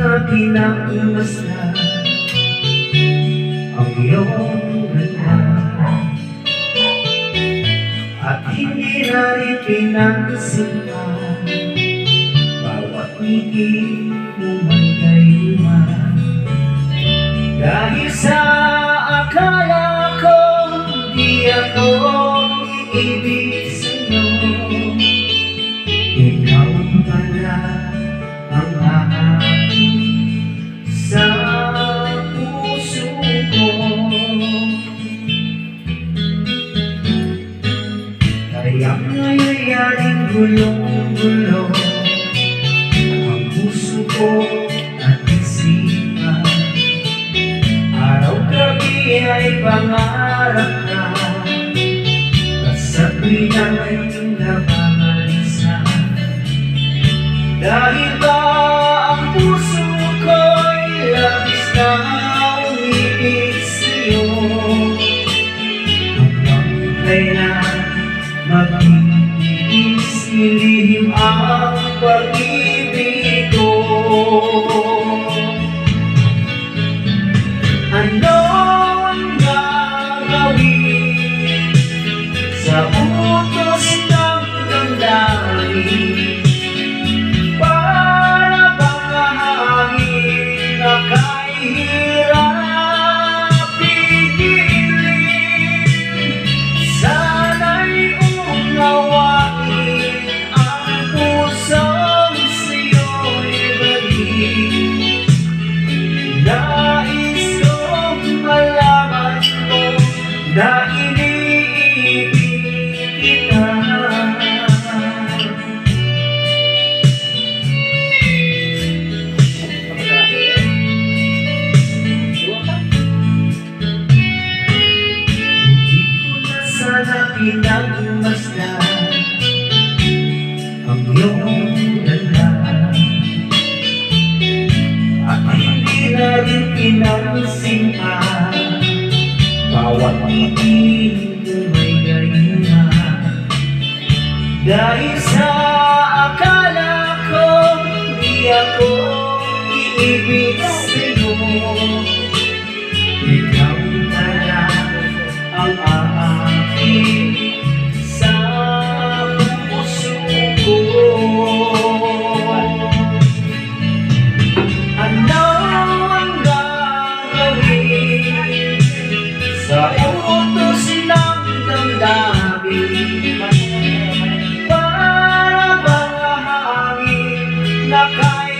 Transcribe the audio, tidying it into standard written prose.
na pinagmasdan ang iyong ganda, at hindi na rin pinagsimpan bawat ngiti mo may gayuman. Dahil sa akala ko di ako iibig sa'yo, ikaw pala ang aking sa puso ko. Kaya ngayong gulong-gulo ang puso ko at isipan. Araw-gabi ay pangarap ka, basta't pina'y napamalisa. Dahil ba ang puso ko'y labis na umibig sa'yo, hanggang kailan magtitiis nilihim ang pag-ibig ko. Ano ang gagawin sa utos ng damdamin? Para bang hangin na kahirap pigilin? Sana'y unawain ang pusong sa'yo'y balik. Nais kong malaman mo na iniibig kita. Sana pinagmasdan ang iyong ganda, at hindi na rin pinagsimpan bawat ngiti mo may gayuman. Dahil sa akala ko di ako iibig sa'yo, ikaw pala ang aking sa puso ko. Ano ang gagawin sa utos ng damdamin? Para bang hangin na kaya